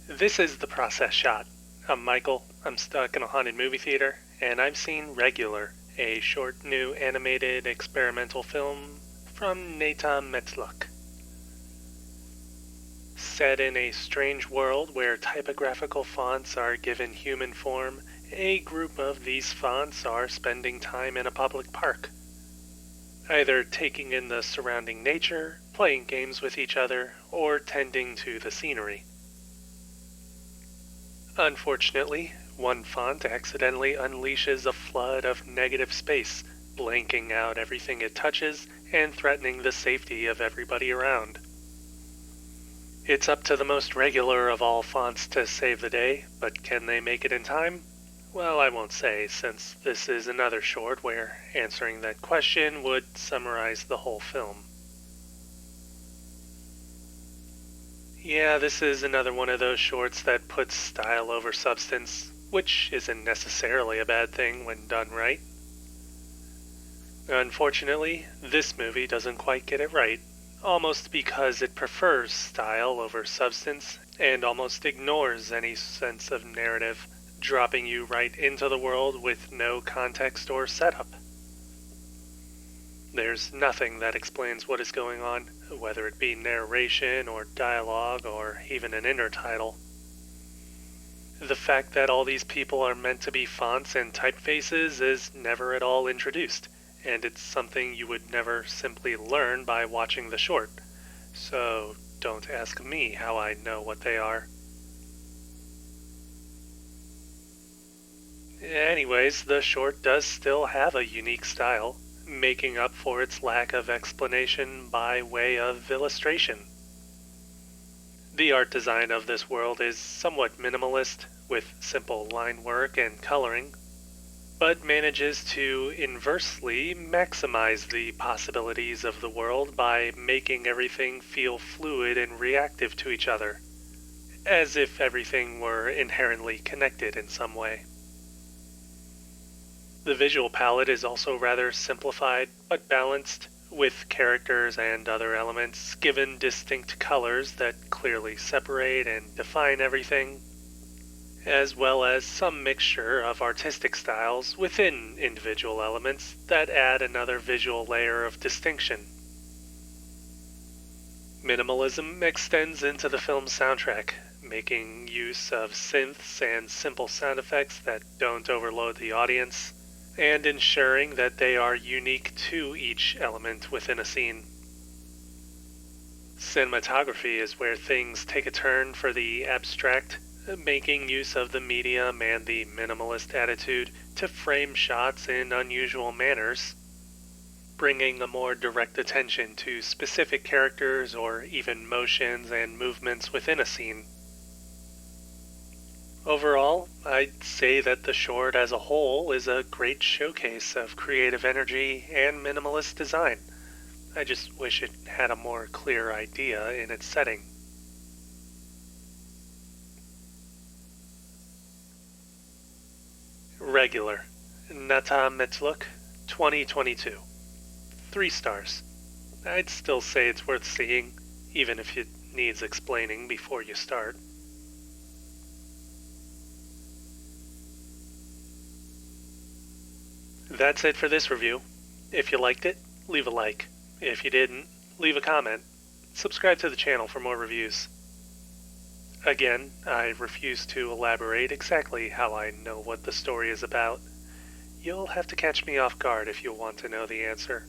This is The Process Shot. I'm Michael, I'm stuck in a haunted movie theater, and I've seen Regular, a short new animated experimental film from Nata Metlukh. Set in a strange world where typographical fonts are given human form, a group of these fonts are spending time in a public park, either taking in the surrounding nature, playing games with each other, or tending to the scenery. Unfortunately, one font accidentally unleashes a flood of negative space, blanking out everything it touches and threatening the safety of everybody around. It's up to the most regular of all fonts to save the day, but can they make it in time? Well, I won't say, since this is another short where answering that question would summarize the whole film. Yeah, this is another one of those shorts that puts style over substance, which isn't necessarily a bad thing when done right. Unfortunately, this movie doesn't quite get it right, almost because it prefers style over substance and almost ignores any sense of narrative, dropping you right into the world with no context or setup. There's nothing that explains what is going on, whether it be narration or dialogue or even an intertitle. The fact that all these people are meant to be fonts and typefaces is never at all introduced, and it's something you would never simply learn by watching the short, so don't ask me how I know what they are. Anyways, the short does still have a unique style, making up for its lack of explanation by way of illustration. The art design of this world is somewhat minimalist, with simple line work and coloring, but manages to inversely maximize the possibilities of the world by making everything feel fluid and reactive to each other, as if everything were inherently connected in some way. The visual palette is also rather simplified but balanced, with characters and other elements given distinct colors that clearly separate and define everything, as well as some mixture of artistic styles within individual elements that add another visual layer of distinction. Minimalism extends into the film's soundtrack, making use of synths and simple sound effects that don't overload the audience, and ensuring that they are unique to each element within a scene. Cinematography is where things take a turn for the abstract, making use of the medium and the minimalist attitude to frame shots in unusual manners, bringing a more direct attention to specific characters or even motions and movements within a scene. Overall, I'd say that the short as a whole is a great showcase of creative energy and minimalist design. I just wish it had a more clear idea in its setting. Regular. Nata Metlukh, 2022. 3 stars. I'd still say it's worth seeing, even if it needs explaining before you start. That's it for this review. If you liked it, leave a like. If you didn't, leave a comment. Subscribe to the channel for more reviews. Again, I refuse to elaborate exactly how I know what the story is about. You'll have to catch me off guard if you want to know the answer.